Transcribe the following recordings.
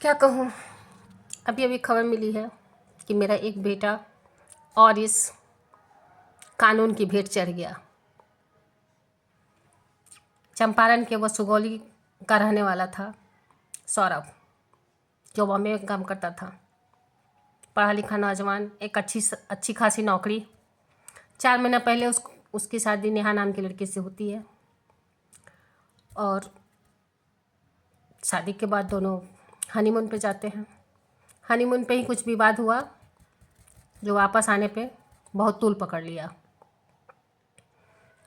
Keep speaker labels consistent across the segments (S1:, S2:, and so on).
S1: क्या कहूँ। अभी अभी खबर मिली है कि मेरा एक बेटा और इस कानून की भेंट चढ़ गया। चंपारण के वो सुगौली का रहने वाला था सौरभ, जो बॉम्बे में काम करता था। पढ़ा लिखा नौजवान, एक अच्छी खासी नौकरी। 4 महीना पहले उसकी शादी नेहा नाम की लड़की से होती है और शादी के बाद दोनों हनीमून पे जाते हैं। हनीमून पे ही कुछ विवाद हुआ जो वापस आने पे बहुत तूल पकड़ लिया।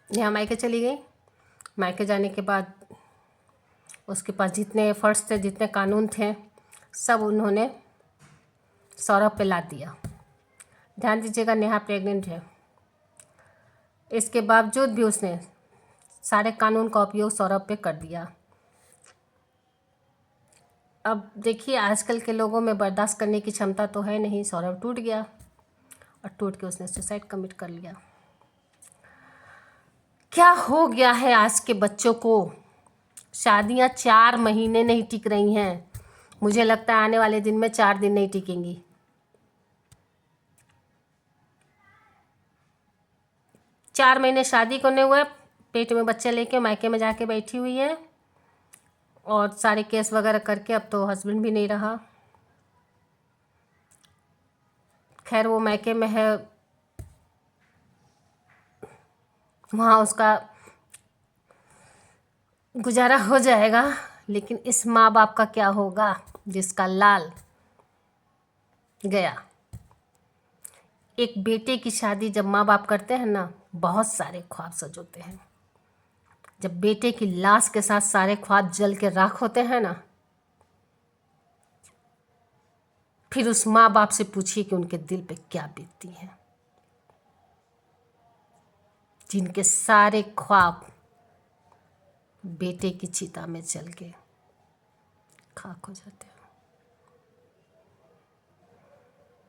S1: नेहा मायके चली गई। मायके जाने के बाद उसके पास जितने एफर्ट्स थे, जितने कानून थे, सब उन्होंने सौरभ पे लाद दिया। ध्यान दीजिएगा, नेहा प्रेग्नेंट है। इसके बावजूद भी उसने सारे कानून का उपयोग सौरभ पे कर दिया। अब देखिए, आजकल के लोगों में बर्दाश्त करने की क्षमता तो है नहीं। सौरभ टूट गया और टूट के उसने सुसाइड कमिट कर लिया। क्या हो गया है आज के बच्चों को। शादियां 4 महीने नहीं टिक रही हैं। मुझे लगता है आने वाले दिन में 4 दिन नहीं टिकेंगी। 4 महीने शादी को नहीं हुए, पेट में बच्चे लेके मायके में जाके बैठी हुई है और सारे केस वगैरह करके अब तो हस्बैंड भी नहीं रहा। खैर, वो मायके में है, वहाँ उसका गुजारा हो जाएगा। लेकिन इस माँ बाप का क्या होगा जिसका लाल गया। एक बेटे की शादी जब माँ बाप करते हैं ना, बहुत सारे ख्वाब सजोते हैं। जब बेटे की लाश के साथ सारे ख्वाब जल के राख होते हैं ना, फिर उस माँ बाप से पूछिए कि उनके दिल पे क्या बीतती है, जिनके सारे ख्वाब बेटे की चिता में जल के खाक हो जाते हैं।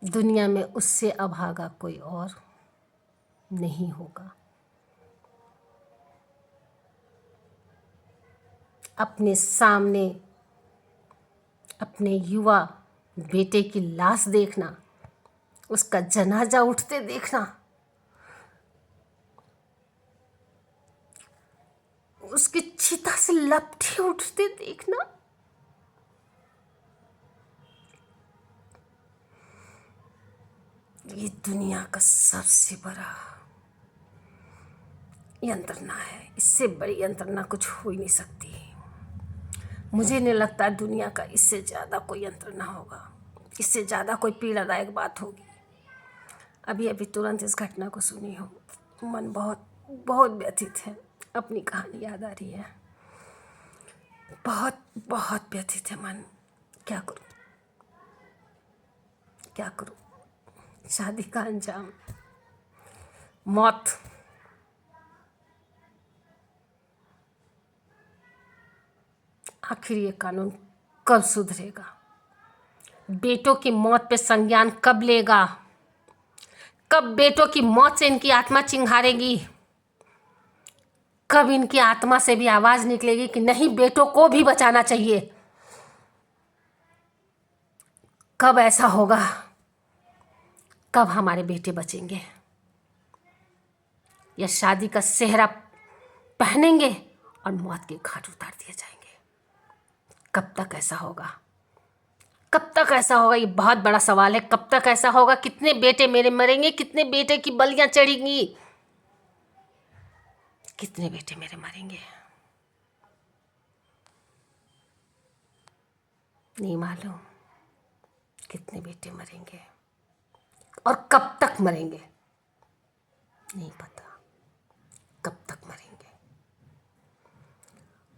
S1: दुनिया में उससे अभागा कोई और नहीं होगा। अपने सामने अपने युवा बेटे की लाश देखना, उसका जनाजा उठते देखना, उसकी चिता से लपटे उठते देखना, ये दुनिया का सबसे बड़ा यंत्रणा है। इससे बड़ी यंत्रणा कुछ हो ही नहीं सकती। मुझे नहीं लगता दुनिया का इससे ज़्यादा कोई यंत्रणा होगा, इससे ज़्यादा कोई पीड़ादायक बात होगी। अभी अभी तुरंत इस घटना को सुनी हो, मन बहुत बहुत व्यथित है। अपनी कहानी याद आ रही है, बहुत बहुत व्यथित है मन। क्या करूं, क्या करूं। शादी का अंजाम मौत। आखिर ये कानून कब सुधरेगा? बेटों की मौत पे संज्ञान कब लेगा? कब बेटों की मौत से इनकी आत्मा चिंघारेगी? कब इनकी आत्मा से भी आवाज निकलेगी कि नहीं, बेटों को भी बचाना चाहिए? कब ऐसा होगा? कब हमारे बेटे बचेंगे? या शादी का सेहरा पहनेंगे और मौत के घाट उतार दिए जाएंगे? कब तक ऐसा होगा? कब तक ऐसा होगा? ये बहुत बड़ा सवाल है। कब तक ऐसा होगा? कितने बेटे मेरे मरेंगे? कितने बेटे की बलियां चढ़ेंगी? कितने बेटे मेरे मरेंगे? नहीं मालूम कितने बेटे मरेंगे और कब तक मरेंगे, नहीं पता कब तक मरेंगे।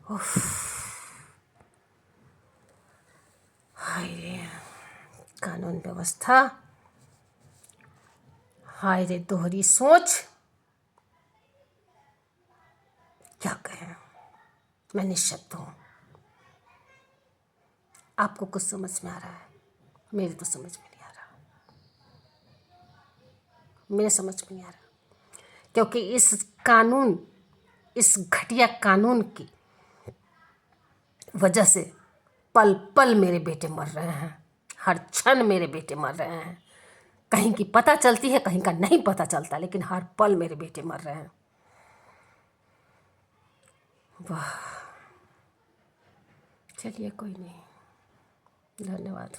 S1: उफ, हाय रे कानून व्यवस्था, हाय रे दोहरी सोच। क्या कहें, मैं निश्शब्द हूं। आपको कुछ समझ में आ रहा है? मेरे तो समझ में नहीं आ रहा, मेरे समझ में नहीं आ रहा। क्योंकि इस घटिया कानून की वजह से पल पल मेरे बेटे मर रहे हैं, हर क्षण मेरे बेटे मर रहे हैं। कहीं की पता चलती है, कहीं का नहीं पता चलता, लेकिन हर पल मेरे बेटे मर रहे हैं। वाह, चलिए कोई नहीं, धन्यवाद।